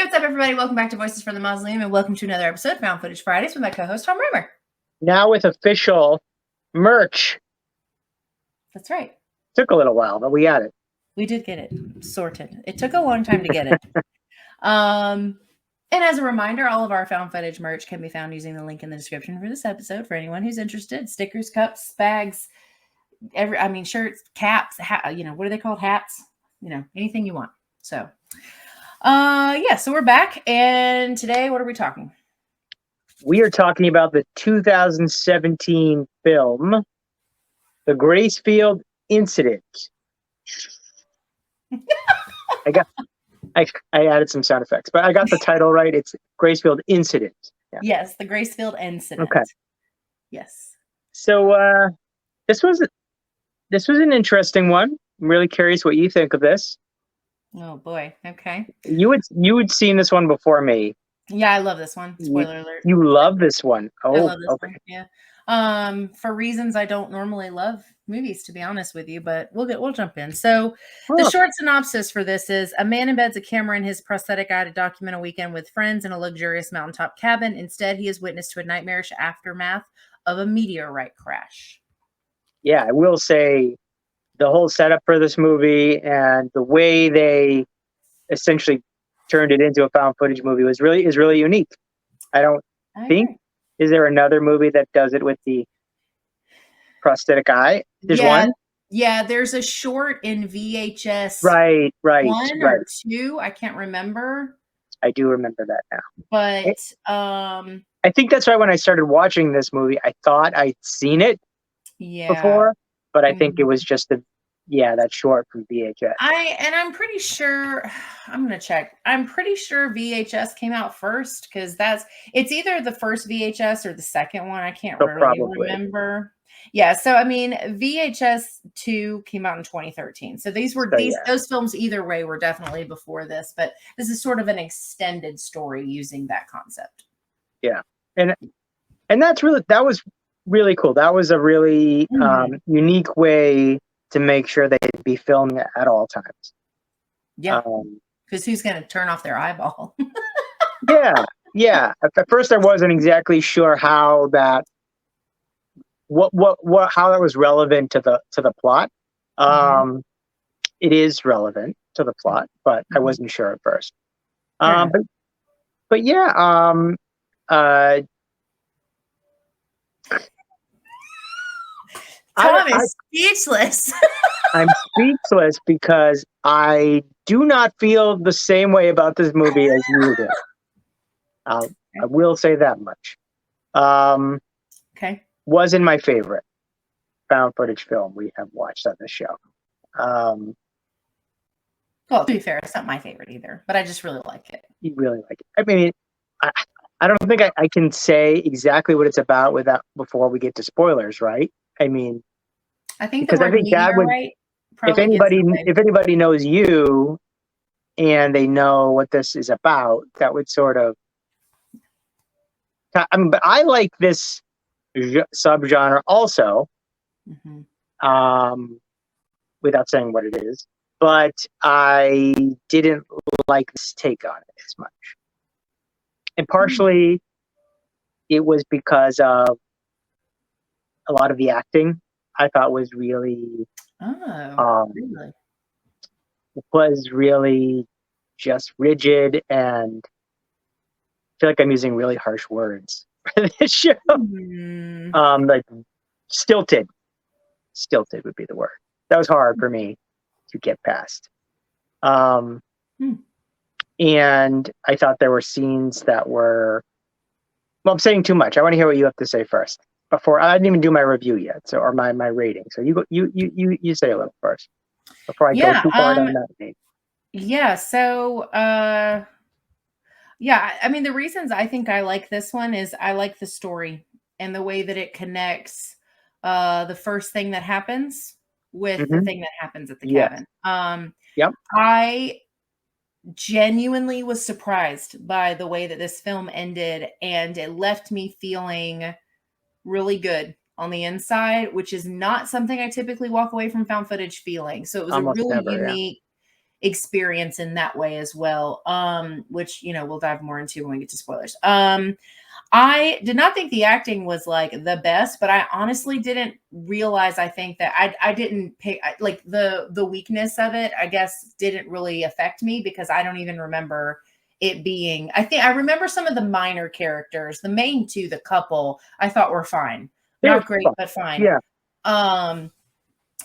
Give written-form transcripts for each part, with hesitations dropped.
Hey, what's up, everybody? Welcome back to Voices from the Mausoleum, and welcome to another episode of Found Footage Fridays with my co-host, Tom Reimer. Now with official merch. That's right. Took a little while, but we got it. We did get it sorted. It took a long time to get it. And as a reminder, all of our Found Footage merch can be found using the link in the description for this episode for anyone who's interested. Stickers, cups, bags, shirts, caps, what are they called? Hats, anything you want. So we're back, and today, what are we talking? We are talking about the 2017 film, The Gracefield Incident. I added some sound effects, but I got the title right. It's Gracefield Incident. Yeah. Yes, The Gracefield Incident. Okay. Yes. So this was an interesting one. I'm really curious what you think of this. Oh boy. Okay. You had seen this one before me. Yeah, I love this one. Spoiler alert. You love this one. Oh, I love this one. Yeah. For reasons I don't normally love movies, to be honest with you, but we'll jump in. So the short synopsis for this is: a man embeds a camera in his prosthetic eye to document a weekend with friends in a luxurious mountaintop cabin. Instead, he is witness to a nightmarish aftermath of a meteorite crash. Yeah, I will say the whole setup for this movie and the way they essentially turned it into a found footage movie is really unique. I think, is there another movie that does it with the prosthetic eye? There's one? Yeah, there's a short in VHS. Right. One or two, I can't remember. I do remember that now. But I think that's why when I started watching this movie, I thought I'd seen it before, but I think it was just that short from VHS. I'm pretty sure, I'm going to check. I'm pretty sure VHS came out first, because it's either the first VHS or the second one. I can't really remember. Yeah. So, VHS 2 came out in 2013. So those films either way were definitely before this, but this is sort of an extended story using that concept. Yeah. And that was really cool. That was a really unique way to make sure they'd be filming it at all times. Yeah. Because who's going to turn off their eyeball? Yeah. At first I wasn't exactly sure how that was relevant to the plot. It is relevant to the plot, but I wasn't sure at first. But yeah, Tom is speechless. I'm speechless because I do not feel the same way about this movie as you do. I will say that much. Okay. Wasn't my favorite found footage film we have watched on the show. Well, to be fair, it's not my favorite either, but I just really like it. You really like it. I don't think I can say exactly what it's about before we get to spoilers, right? I think that would, if anybody knows you and they know what this is about, that would sort of. But I like this subgenre also, without saying what it is, but I didn't like this take on it as much. And partially it was because of a lot of the acting I thought was really, really? It was really just rigid, and I feel like I'm using really harsh words for this show. Like stilted would be the word. That was hard for me to get past. And I thought there were scenes that were, well, I'm saying too much. I want to hear what you have to say first. Before I didn't even do my review yet, or my rating. So you say a little first before I go too far down that name. Yeah. So the reasons I think I like this one is I like the story and the way that it connects the first thing that happens with the thing that happens at the cabin. I genuinely was surprised by the way that this film ended, and it left me feeling really good on the inside, which is not something I typically walk away from found footage feeling. So it was a really unique experience in that way as well. Which, you know, we'll dive more into when we get to spoilers. I did not think the acting was like the best, but I honestly didn't realize. I think that I didn't pick like the weakness of it, I guess, didn't really affect me because I don't even remember it being. I think I remember some of the minor characters, the main two, the couple, I thought were fine. They were Not great, fun. but fine. Yeah.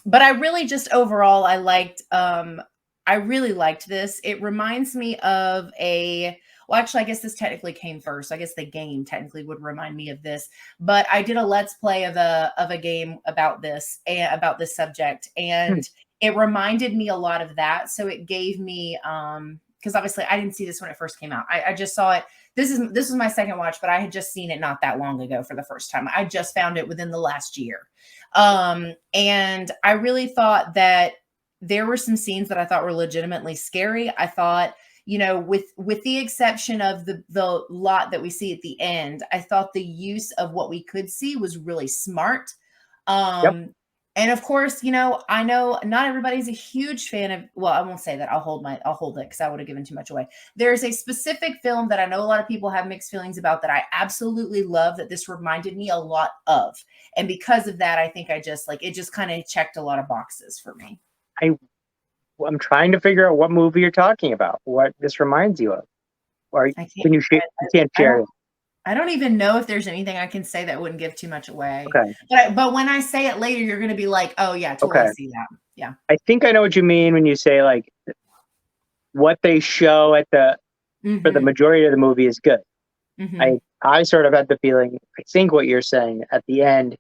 But I really just overall I really liked this. It reminds me of a, well, actually, I guess this technically came first. I guess the game technically would remind me of this. But I did a let's play of a game about this and about this subject, Hmm. and it reminded me a lot of that. So it gave me because obviously I didn't see this when it first came out. I just saw it. This is my second watch, but I had just seen it not that long ago for the first time. I just found it within the last year. And I really thought that there were some scenes that I thought were legitimately scary. I thought, you know, with the exception of the lot that we see at the end, I thought the use of what we could see was really smart. Yep. And of course, you know not everybody's a huge fan of, well, I won't say that. I'll hold it because I would have given too much away. There's a specific film that I know a lot of people have mixed feelings about that I absolutely love, that this reminded me a lot of. And because of that, I think I just like, it just kind of checked a lot of boxes for me. I'm trying to figure out what movie you're talking about. What this reminds you of? Or I can't can you share? You can't I share don't it. I don't even know if there's anything I can say that wouldn't give too much away. Okay. But when I say it later, you're gonna be like, oh yeah, totally Okay. see that. Yeah. I think I know what you mean when you say like what they show at the for the Mm-hmm. majority of the movie is good. Mm-hmm. I sort of had the feeling. I think what you're saying at the end,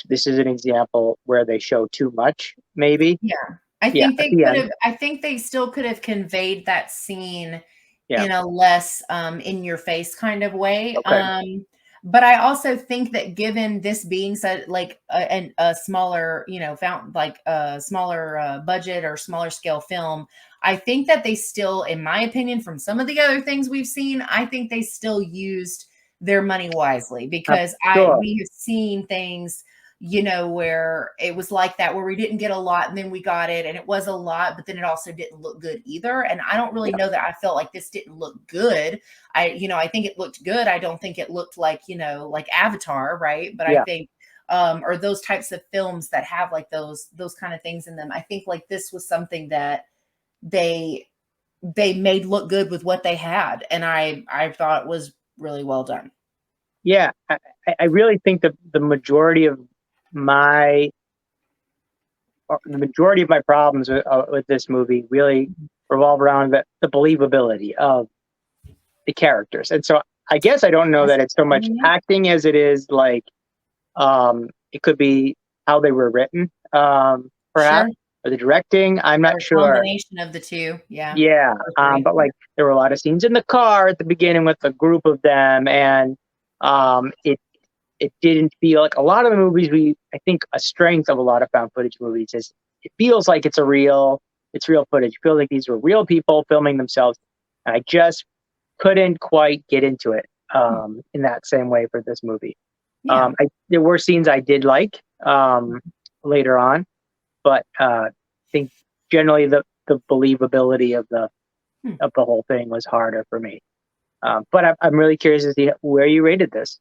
this is an example where they show too much. Maybe. Yeah. Yeah. At the end. I think they still could have conveyed that scene Yeah. in a less in your face kind of way. Okay. But I also think that given this being said like a smaller, you know, found like a smaller budget or smaller scale film, I think that they still, in my opinion, from some of the other things we've seen, I think they still used their money wisely, I'm because sure. we have seen things, you know, where it was like that, where we didn't get a lot and then we got it and it was a lot, but then it also didn't look good either. And I don't really Yeah. know that I felt like this didn't look good. I think it looked good. I don't think it looked like, you know, like Avatar, right? But I Yeah. think or those types of films that have like those kind of things in them. I think like this was something that they made look good with what they had, and I thought it was really well done. Yeah. I really think that the majority of my problems with this movie really revolve around the believability of the characters. And so I guess I don't know That's that it's so much yeah. acting as it is like it could be how they were written, Sure. perhaps, or the directing. I'm Or not a sure. combination of the two. Yeah. Yeah, Or three. but like there were a lot of scenes in the car at the beginning with a group of them, and it didn't feel like a lot of the movies. I think a strength of a lot of found footage movies is it feels like it's real footage. It feels like these were real people filming themselves, and I just couldn't quite get into it Hmm. in that same way for this movie. Yeah. There were scenes I did like later on, but I think generally the believability Hmm. of the whole thing was harder for me. But I'm really curious to see where you rated this.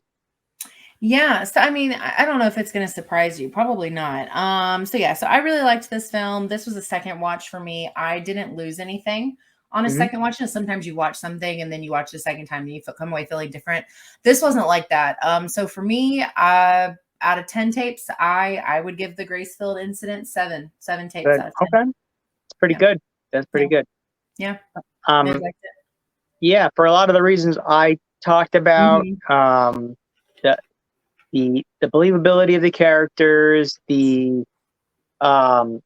Yeah. So I mean, I don't know if it's gonna surprise you. Probably not. So yeah, so I really liked this film. This was a second watch for me. I didn't lose anything on a Hmm. second watch. And sometimes you watch something and then you watch the second time and you come away feeling different. This wasn't like that. So for me, out of 10 tapes, I would give the Gracefield Incident seven tapes Good. out of 10. Okay, it's pretty Yeah. good. That's Yeah. pretty good. Yeah. Really Um, liked it. yeah, for a lot of the reasons I talked about, Mhm. the the believability of the characters, the um,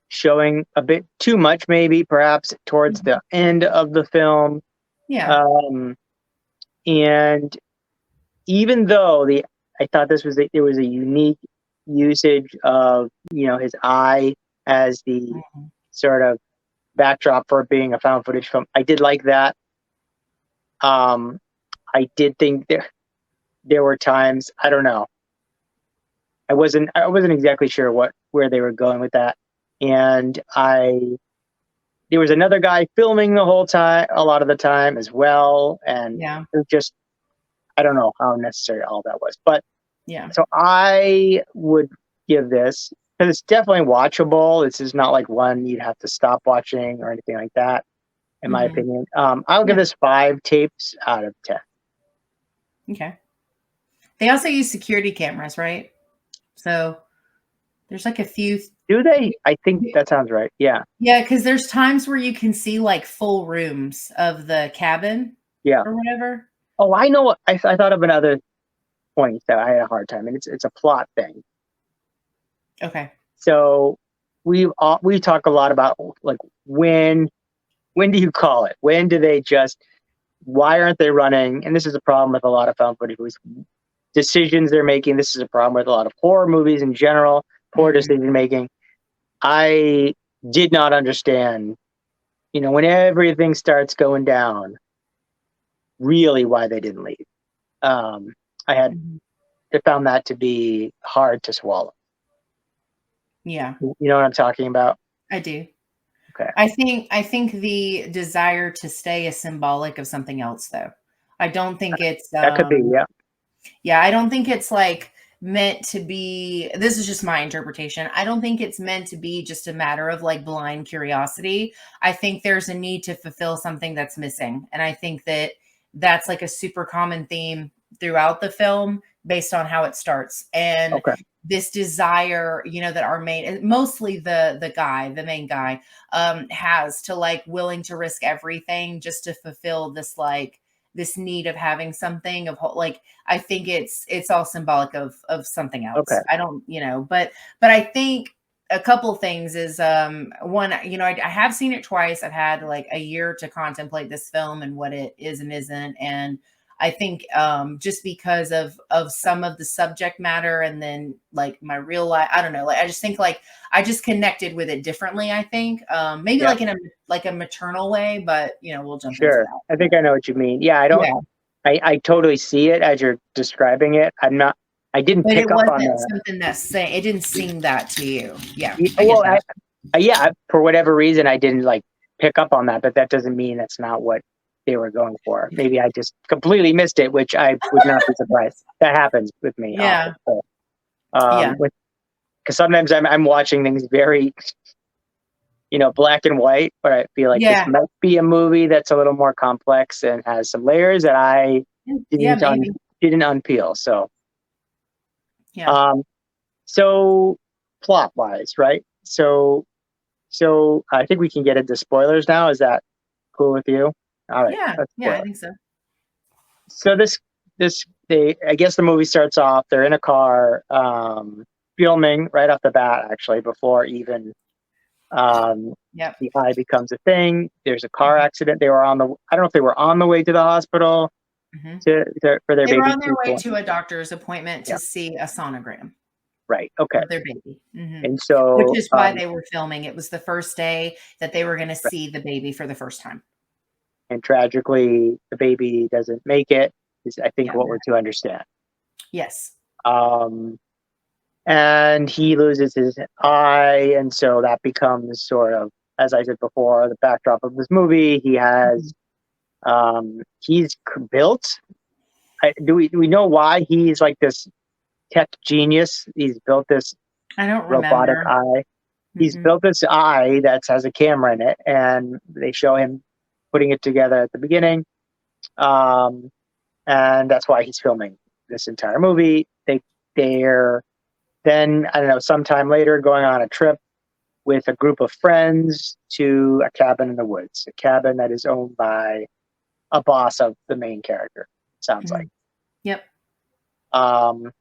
showing a bit too much, maybe perhaps towards Mhm. the end of the film. Yeah. Um, and even though I thought it was a unique usage of his eye as the Mhm. sort of backdrop for it being a found footage film. I did like that. Um, I did think there were times, I don't know. I wasn't exactly sure where they were going with that, and I there was another guy filming the whole time, a lot of the time as well, and Yeah. it was just, I don't know how necessary all that was. But Yeah. so I would give this, because it's definitely watchable. This is not like one you'd have to stop watching or anything like that, in my Mhm. opinion. I'll give Yeah. this 5 tapes out of 10. Okay. They also use security cameras, right? So there's like a few. Do they? I think that sounds right. Yeah. Yeah, because there's times where you can see like full rooms of the cabin Yeah. or whatever. Oh, I know. I thought of another point that I had a hard time, and it's a plot thing. Okay. So we talk a lot about, like, when do you call it? When do they just, why aren't they running? And this is a problem with a lot of found footage movies. Decisions they're making. This is a problem with a lot of horror movies in general. Poor Mhm. decision making. I did not understand, when everything starts going down, really why they didn't leave. Um, Mhm. I found that to be hard to swallow. Yeah, You know what I'm talking about? I do. Okay. I think the desire to stay is symbolic of something else though. I don't think it's That could be, yeah. yeah, I don't think it's like meant to be, this is just my interpretation. I don't think it's meant to be just a matter of like blind curiosity. I think there's a need to fulfill something that's missing. And I think that that's like a super common theme throughout the film based on how it starts. And Okay. this desire, that our main, mostly the main guy, has to like willing to risk everything just to fulfill this like this need of having something of like I think it's all symbolic of something Okay. else. I don't, but I think a couple things is one, I have seen it twice. I've had like a year to contemplate this film and what it is and isn't. And I think just because of some of the subject matter and then like my real life, I don't know, like I just think like I just connected with it differently, I think. Maybe Yeah. like in a maternal way, but we'll jump into Sure. that. I think I know what you mean. Yeah, Yeah. I totally see it as you're describing it. I didn't But it pick up on wasn't the, something that say it didn't seem that to you. Yeah, I get well, that. yeah, for whatever reason, I didn't like pick up on that, but that doesn't mean that's not what they were going for. Maybe I just completely missed it, which I would not be surprised. That happens with me often. Yeah. So, Yeah. because sometimes I'm watching things very, black and white, but I feel like this Yeah. might be a movie that's a little more complex and has some layers that I Yeah, didn't un, maybe. didn't unpeel. So, Yeah. um, so plot wise, right? So I think we can get into spoilers now. Is that cool with you? All right, Yeah. let's Yeah, spoil I it. think so. So I guess the movie starts off. They're in a car, filming right off the bat. Actually, before even Yep. the eye becomes a thing. There's a car Mhm. accident. I don't know if they were on the way to the hospital Mhm. for their They were baby on to their be way born. to a doctor's appointment Yeah, to see a sonogram right. Okay, of their baby. and Which so is why they were filming. It was the first day that they were gonna right. see the baby for the first time. And tragically, the baby doesn't make it. Is, I think, Yeah. what we're to understand. Yes. Um, and he loses his eye, and so that becomes sort of, as I said before, the backdrop of this movie. Mhm. He's built. Do we know why he's like this tech genius? He's built this I don't robotic remember. eye. He's Mhm. built this eye that has a camera in it, and they show him putting it together at the beginning. Um, and that's why he's filming this entire movie. They're then, I don't know, sometime later going on a trip with a group of friends to a cabin in the woods, a cabin that is owned by a boss of the main character. Sounds like. Mhm. Yep. Um,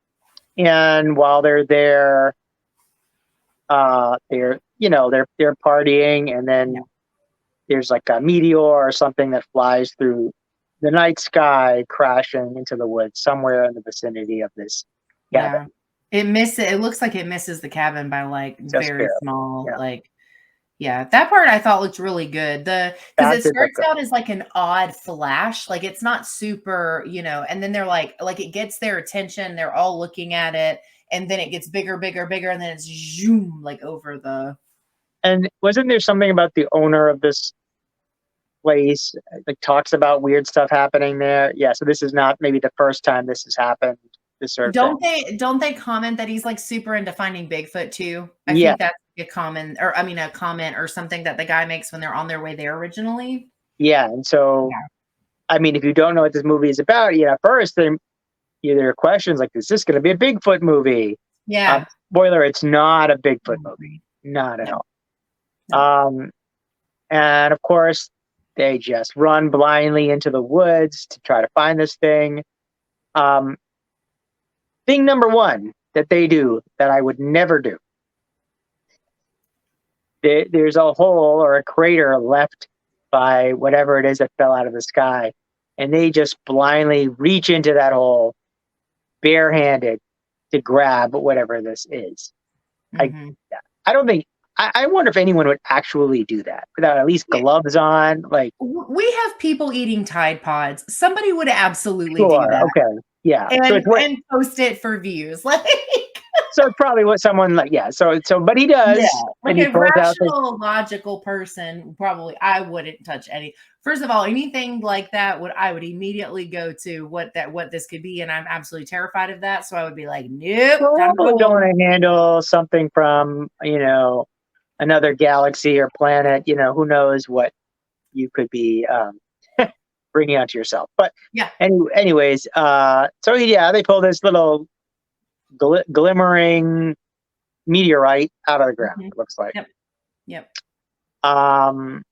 and while they're there, they're partying, and Yeah. then there's like a meteor or something that flies through the night sky, crashing into the woods somewhere in the vicinity of this cabin. Yeah. It looks like it misses the cabin by like Just very barely. small, Yeah, like yeah, that part I thought looked really good. Because that it did look starts good. out as like an odd flash, like it's not super, and then they're like it gets their attention, they're all looking at it, and then it gets bigger, bigger, bigger, and then it's zoom like over And wasn't there something about the owner of this place, like talks about weird stuff happening there? Yeah, so this is not maybe the first time this has happened, this sort of thing. Don't they comment that he's like super into finding Bigfoot too? I Yeah, think that's a common, or I mean, a comment or something that the guy makes when they're on their way there originally. yeah. And so, Yeah. I mean, if you don't know what this movie is about, at first there are questions like, is this going to be a Bigfoot movie? Yeah. Spoiler, it's not a Bigfoot movie, Mhm. not at No, all. no. And of course, they just run blindly into the woods to try to find this thing. Um, thing number one that they do that I would never do. There's a hole or a crater left by whatever it is that fell out of the sky, and they just blindly reach into that hole barehanded to grab whatever this is. I Mhm. I don't think I wonder if anyone would actually do that without at least gloves on. Like, We have people eating Tide Pods. Somebody would absolutely do sure, that okay, yeah. So and it's what and post it for views. Like, so it's probably what someone like, yeah. So but he yeah, does, like and he a pulls out this. rational, logical person, probably I wouldn't touch any. First of all, anything like that I would immediately go to what this could be, and I'm absolutely terrified of that. So I would be like, nope, time to go Probably don't home. want to handle something from another galaxy or planet. Who knows what you could be bringing onto yourself. But Yeah. anyways, so yeah, they pull this little glimmering meteorite out of the ground. Mhm. It looks like. Yep. Yep. Um,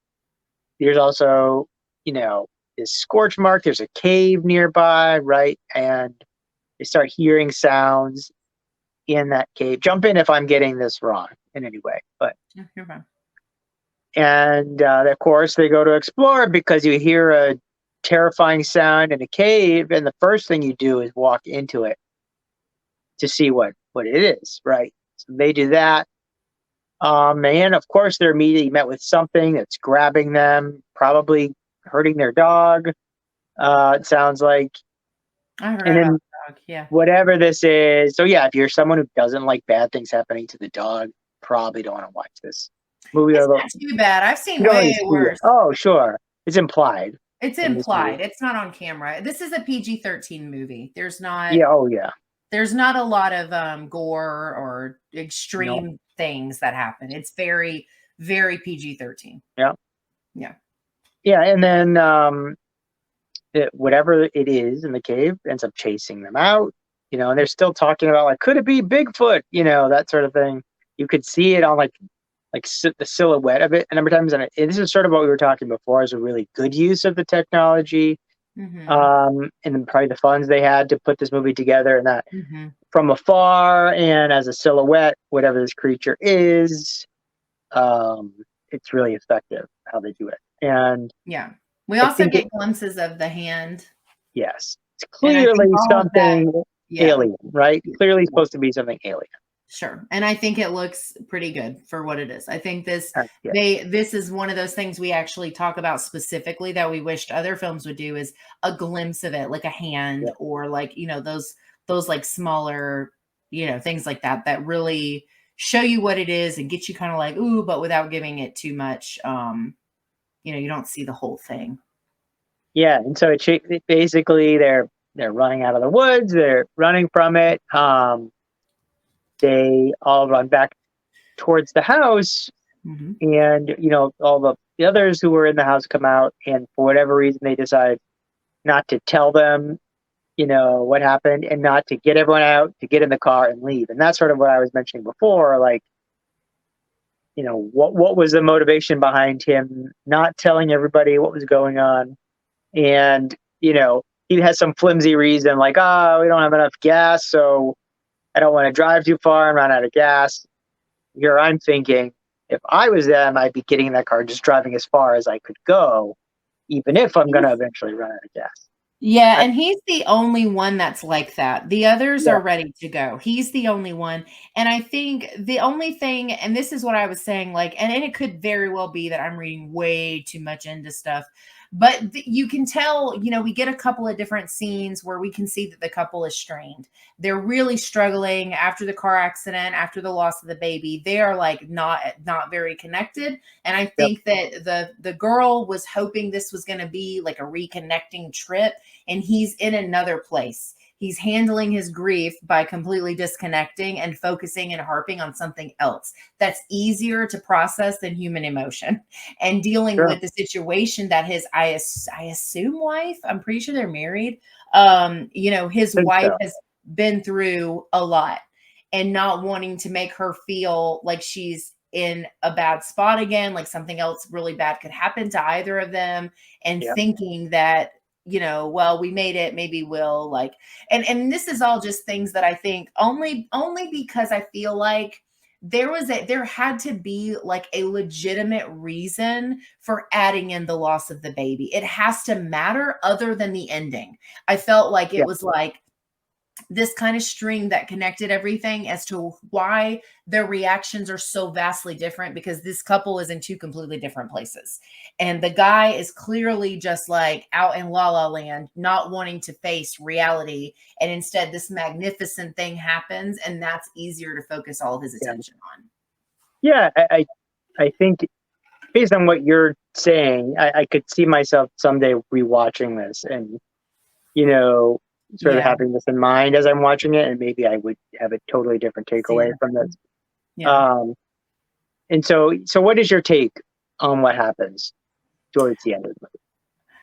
there's also this scorch mark. There's a cave nearby, right? And they start hearing sounds in that cave. Jump in if I'm getting this wrong in any way, but. Yeah, you're fine. And of course, they go to explore because you hear a terrifying sound in a cave, and the first thing you do is walk into it to see what it is, right? So they do that. And of course, they're immediately met with something that's grabbing them, probably hurting their dog. It sounds like, I forgot and about then the dog. Yeah. whatever this is. So yeah, if you're someone who doesn't like bad things happening to the dog, probably don't want to watch this movie. It's Although not too bad. I've you seen don't really way see it. worse. Oh, sure, it's implied It's in this movie. implied. It's not on camera. This is a PG-13 movie. Yeah. Oh, yeah. There's not a lot of gore or No. extreme things that happen. It's very, very PG-13. Yeah. Yeah. Yeah. And then whatever it is in the cave ends up chasing them out. And they're still talking about like, could it be Bigfoot? That sort of thing. You could see it on the silhouette of it a number of times, and this is sort of what we were talking before, is a really good use of the technology. Mhm. And then probably the funds they had to put this movie together, and that Mhm. from afar and as a silhouette, whatever this creature is, it's really effective how they do it. And Yeah. We I also think get glimpses of the hand, yes, it's and I think clearly all of that. something Yeah. alien, right? Clearly supposed to be something alien. Sure. And I think it looks pretty good for what it is. I think Yeah. this is one of those things we actually talk about specifically that we wished other films would do, is a glimpse of it, like a hand Yeah. or like, those like smaller, things like that that really show you what it is and get you kind of like, ooh, but without giving it too much. You don't see the whole thing. Yeah, and so basically they're running out of the woods. They're running from it. They all run back towards the house, Hmm. and all the others who were in the house come out, and for whatever reason they decide not to tell them what happened, and not to get everyone out, to get in the car and leave. And that's sort of what I was mentioning before, like, what was the motivation behind him not telling everybody what was going on. And he has some flimsy reason like, oh, we don't have enough gas, so I don't want to drive too far and run out of gas. Here I'm thinking, if I was them, I'd be getting in that car, just driving as far as I could go, even if I'm going to eventually run out of gas. Yeah, I, and he's the only one that's like that. The others yeah, are ready to go. He's the only one. And I think the only thing, and this is what I was saying, like, and it could very well be that I'm reading way too much into stuff, but you can tell, we get a couple of different scenes where we can see that the couple is strained. They're really struggling after the car accident, after the loss of the baby. They are like not very connected. And I yep, think that the girl was hoping this was going to be like a reconnecting trip, and he's in another place. He's handling his grief by completely disconnecting and focusing and harping on something else that's easier to process than human emotion, and dealing sure. with the situation that I assume wife, I'm pretty sure they're married. His I think wife so. has been through a lot, and not wanting to make her feel like she's in a bad spot again, like something else really bad could happen to either of them, and Yeah, thinking that, well, we made it, maybe we'll like, and this is all just things that I think only because I feel like there had to be like a legitimate reason for adding in the loss of the baby. It has to matter other than the ending. I felt like it yeah, was like this kind of string that connected everything as to why their reactions are so vastly different, because this couple is in two completely different places. And the guy is clearly just like out in la la land, not wanting to face reality. And instead, this magnificent thing happens, and that's easier to focus all of his yeah, attention on. yeah. I think based on what you're saying, I could see myself someday rewatching this and, you know, sort of Yeah. having this in mind as I'm watching it, and maybe I would have a totally different See it. takeaway from this. Yeah. Um, and so what is your take on what happens towards the end of the movie?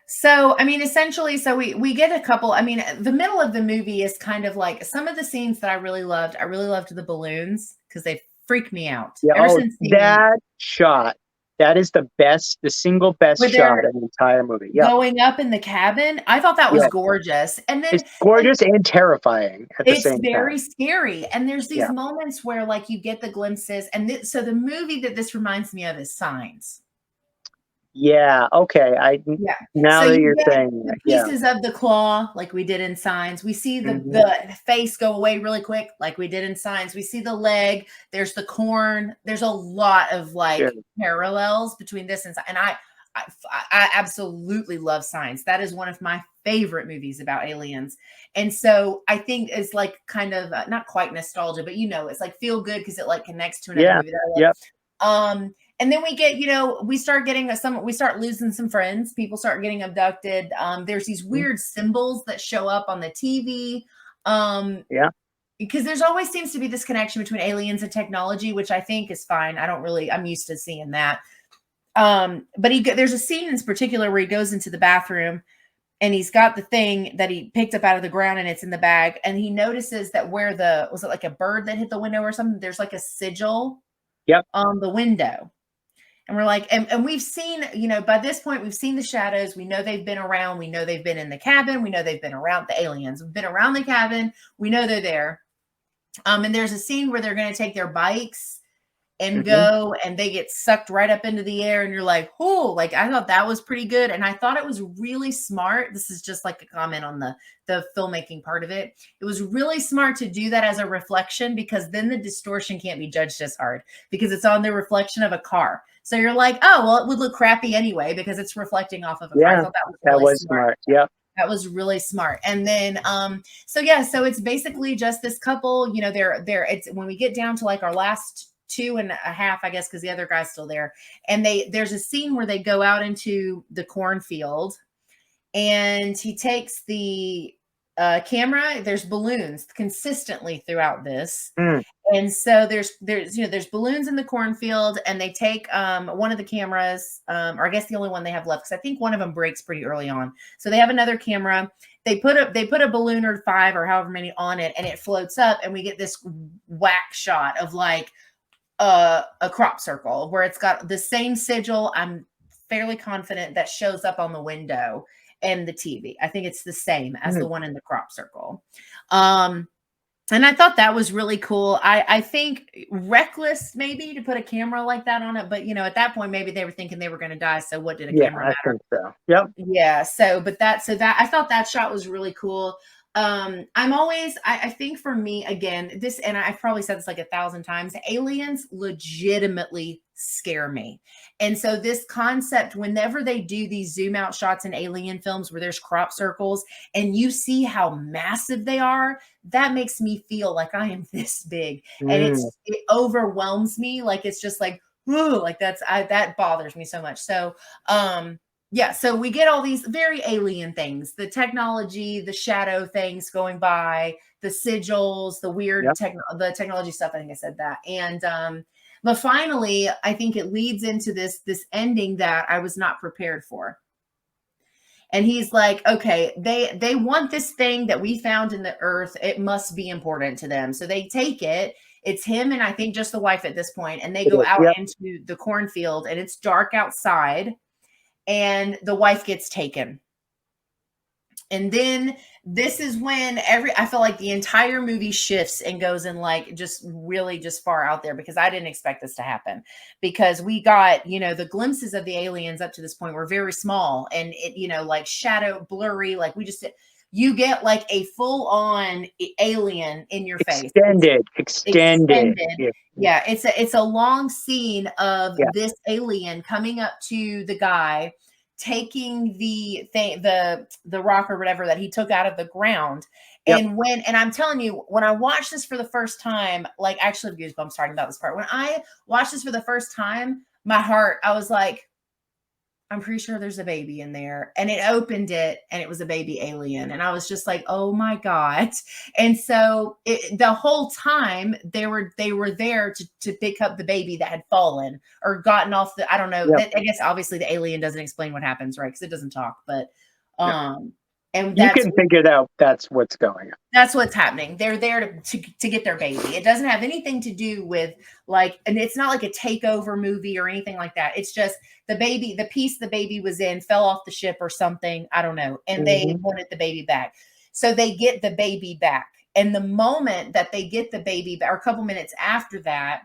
So, I mean, essentially, so we get a couple. I mean, the middle of the movie is kind of like some of the scenes that I really loved. I really loved the balloons because they freak me out. Yeah. Ever Oh, since seeing that shot. That is the single best where shot they're in the entire movie. Yep. going up in the cabin, I thought that was Yeah. gorgeous. And It's then and gorgeous and terrifying at the it's same time. very scary. And there's these Yeah. moments where like you get the glimpses. And so the movie that this reminds me of is Signs. Yeah. Okay. Yeah. Now So that you you're get saying the that, yeah. pieces of the claw like we did in Signs. We see the Hmm. the face go away really quick like we did in Signs. We see the leg. There's the corn. There's a lot of Sure. like parallels between this and I, I absolutely love Signs. That is one of my favorite movies about aliens. And so I think it's like kind of not quite nostalgia, but it's like feel good because it like connects to another Yeah. movie that I love. Yep. And then we get, we start losing some friends. People start getting abducted. There's these Mhm. weird symbols that show up on the TV. Um, Yeah. because there's always seems to be this connection between aliens and technology, which I think is fine. I'm used to seeing that. But there's a scene in particular where he goes into the bathroom and he's got the thing that he picked up out of the ground and it's in the bag. And he notices that was it like a bird that hit the window or something? There's like a sigil Yep. on the window. And we're like, and we've seen, by this point, we've seen the shadows. We know they've been around. We know they've been in the cabin. We know they've been around the aliens. We've been around the cabin. We know they're there. And there's a scene where they're going to take their bikes and Hmm. go and they get sucked right up into the air. And you're like, oh, like I thought that was pretty good. And I thought it was really smart. This is just like a comment on the filmmaking part of it. It was really smart to do that as a reflection, because then the distortion can't be judged as hard because it's on the reflection of a car. So you're like, oh, well, it would look crappy anyway because it's reflecting off of a car. I Yeah. thought that was That really was smart. smart. Yep. That was really smart. And then, so it's basically just this couple, it's when we get down to like our last 2.5, I guess, because the other guy's still there. And there's a scene where they go out into the cornfield and he takes the camera. There's balloons consistently throughout this. Mm. And so there's balloons in the cornfield, and they take one of the cameras, or I guess the only one they have left, because I think one of them breaks pretty early on. So they have another camera. They put a balloon or 5 or however many on it, and it floats up, and we get this whack shot of like a crop circle where it's got the same sigil. I'm fairly confident that shows up on the window and the TV. I think it's the same as the Mm. one in the crop circle. Um, And I thought that was really cool. I think reckless maybe to put a camera like that on it, but at that point maybe they were thinking they were going to die. So what did a Yeah, camera I matter? think so. Yep. Yeah. So that I thought that shot was really cool. I think for me again, this, and I've probably said this like 1,000 times, aliens legitimately scare me. And so this concept, whenever they do these zoom out shots in alien films where there's crop circles and you see how massive they are, that makes me feel like I am this big. And Mm, it overwhelms me. Like it's just like, ooh, like that bothers me so much. So yeah, so we get all these very alien things, the technology, the shadow things going by, the sigils, the weird yep. the technology stuff. I think I said that. And but finally, I think it leads into this ending that I was not prepared for. And he's like, okay, they want this thing that we found in the earth. It must be important to them. So they take it. It's him and I think just the wife at this point, and they It go is. out Yep. into the cornfield and it's dark outside and the wife gets taken. And then this is when I feel like the entire movie shifts and goes in like just really just far out there because I didn't expect this to happen because we got, the glimpses of the aliens up to this point were very small and like shadow blurry, like you get like a full on alien in your face. It's Extended. extended. Yeah. Yeah, it's a long scene of Yeah. this alien coming up to the guy, taking the thing, the rock or whatever that he took out of the ground. Yep. And I'm telling you, when I watched this for the first time, like actually goosebumps talking about this part. When I watched this for the first time, my heart, I was like, I'm pretty sure there's a baby in there. And it opened it and it was a baby alien. And I was just like, oh my God. And so the whole time they were there to pick up the baby that had fallen or gotten off I don't know. Yep. That, I guess obviously the alien doesn't explain what happens, right? Because it doesn't talk. But No. and You can figure it out. That's what's going on. that's what's happening. They're there to get their baby. It doesn't have anything to do with like, and it's not like a takeover movie or anything like that. It's just the baby, the piece the baby was in fell off the ship or something. I don't know. And they Hmm. wanted the baby back. So they get the baby back. And the moment that they get the baby back, or a couple minutes after that,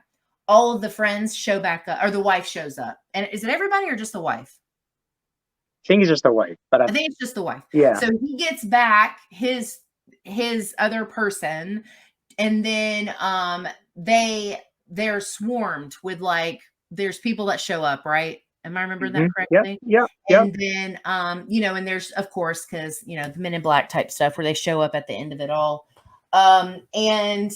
all of the friends show back up, or the wife shows up. And is it everybody or just the wife? I think it's just a wife, but I think it's just the wife. yeah. So he gets back his other person, and then they're swarmed with like there's people that show up, right? Am I remembering that Yep. correctly? Yep. Yep. And then and there's of course because the Men in Black type stuff where they show up at the end of it all. And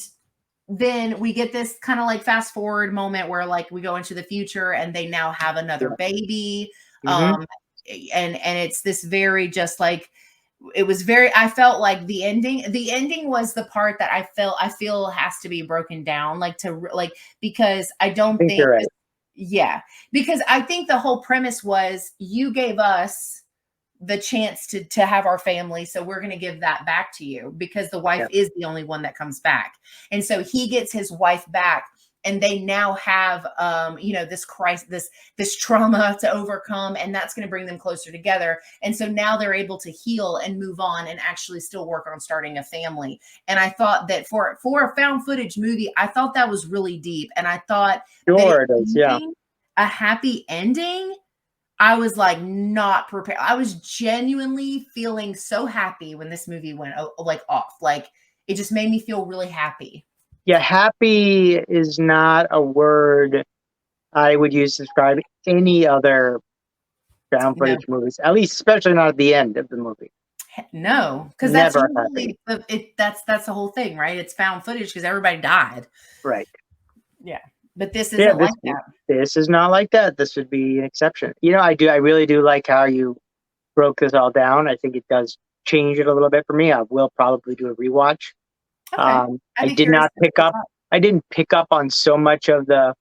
then we get this kind of like fast forward moment where like we go into the future and they now have another Yeah. baby. Hmm. And it's this very just like it was very I felt like the ending was the part that I feel has to be broken down like because I I don't think think you're right. yeah, because I think the whole premise was you gave us the chance to have our family, so we're going to give that back to you because the wife Yeah. is the only one that comes back. And so he gets his wife back and they now have this crisis, this trauma to overcome, and that's going to bring them closer together. And so now they're able to heal and move on and actually still work on starting a family. And I thought that for a found footage movie, I thought that was really deep, and I thought that it Sure it is. Yeah. being a happy ending, I was like not prepared. I was genuinely feeling so happy when this movie went like off. Like it just made me feel really happy. Yeah. Happy is not a word I would use to describe any other found No, footage movies, at least, especially not at the end of the movie. no, because that's Never happy. usually that's the whole thing, right? It's found footage because everybody died. Right. Yeah, but this Yeah. isn't like that. This is not like that. This would be an exception. I really do like how you broke this all down. I think it does change it a little bit for me. I will probably do a rewatch. Okay, I'd I be did curious not to pick see your up. I didn't pick up on so much of the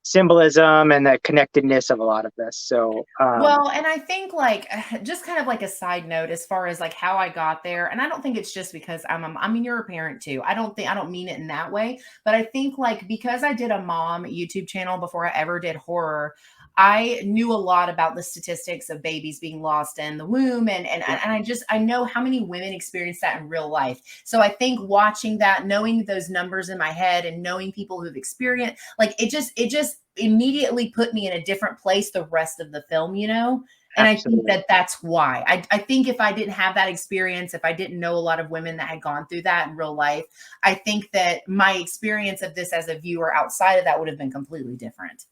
symbolism and the connectedness of a lot of this. So, Well, and I think like just kind of like a side note as far as like how I got there, and I don't think it's just because I mean you're a parent too. I don't mean it in that way, but I think like because I did a mom YouTube channel before I ever did horror, I knew a lot about the statistics of babies being lost in the womb. And I know how many women experience that in real life. So I think watching that, knowing those numbers in my head and knowing people who've experienced, like it just immediately put me in a different place the rest of the film, you know? And I think Absolutely. that's why. I think if I didn't have that experience, if I didn't know a lot of women that had gone through that in real life, I think that my experience of this as a viewer outside of that would have been completely different.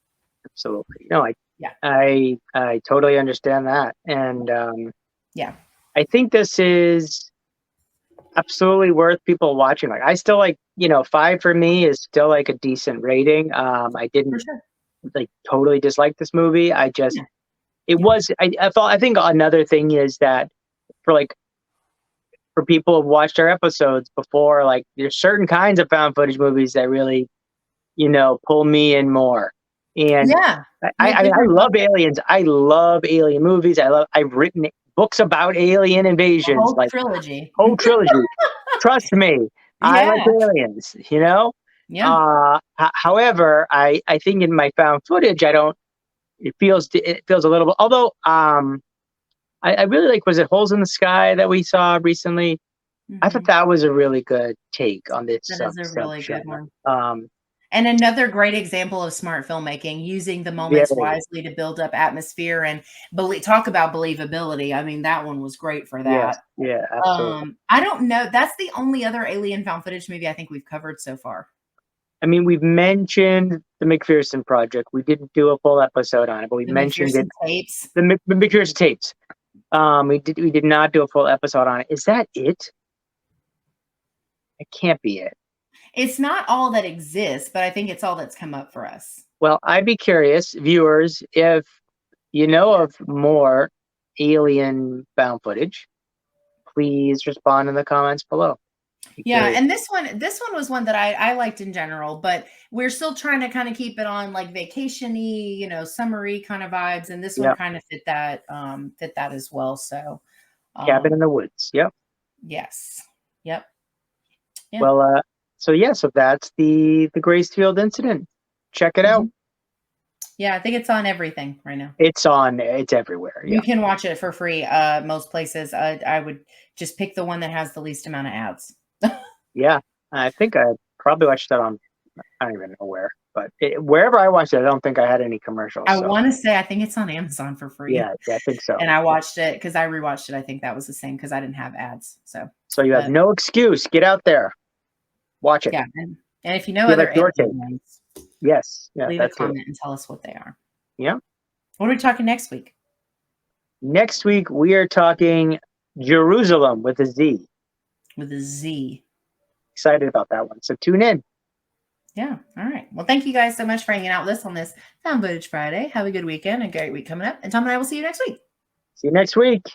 Absolutely. No, Yeah. I totally understand that. And Yeah. I think this is absolutely worth people watching. Like I still like, 5 for me is still like a decent rating. I For didn't sure. like totally dislike this movie. I just Yeah. it Yeah. was I think another thing is that for like for people who've watched our episodes before, like there's certain kinds of found footage movies that really, pull me in more. And Yeah. I, You have I mean, I different love buckets, aliens. I love alien movies. I've written books about alien a invasions, whole like trilogy. whole trilogy. Trust me, I like Yeah. aliens. Yeah. However, I think in my found footage, I don't. It feels a little bit. Although, I really like. Was it Holes in the Sky that we saw recently? I thought Mhm. that was a really good take on this That is a sub really good genre. one. Um, And another great example of smart filmmaking, using the moments very, wisely to build up atmosphere and talk about believability. I mean, that one was great for yes, that. yeah, absolutely. I don't know. That's the only other alien found footage movie I think we've covered so far. I mean, we've mentioned the McPherson Project. We didn't do a full episode on it, but we The mentioned it. McPherson tapes. The McPherson tapes. We did not do a full episode on it. Is that it? It can't be it. It's not all that exists, but I think it's all that's come up for us. Well, I'd be curious, viewers, if you know of more alien found footage, please respond in the comments below. Be Yeah, curious. and this one was one that I liked in general, but we're still trying to kind of keep it on like vacationy, summery kind of vibes, and this one Yep. kind of fit that as well. So, Cabin in um the Woods. Yep. yes. Yep. Yeah. Well, so that's the Gracefield Incident. Check it out. Mhm. Yeah, I think it's on everything right now. It's on. It's everywhere. Yeah. You can watch it for free most places. I would just pick the one that has the least amount of ads. Yeah. I think I probably watched that on. I don't even know where, but wherever I watched it, I don't think I had any commercials. I So want to say I think it's on Amazon for free. yeah, I think so. And I watched it because I rewatched it. I think that was the same because I didn't have ads. So, So you have but no excuse. Get out there, watch it. yeah. And if you know Give us other your take. alien ones, Yes. Yeah, leave a that too. comment and tell us what they are. Yeah. What are we talking next week? Next week we are talking Jerusalem with a Z. With a Z. Excited about that one. So tune in. Yeah. All right. Well, thank you guys so much for hanging out with us on this Found Footage Friday. Have a good weekend, a great week coming up. And Tom and I will see you next week. See you next week.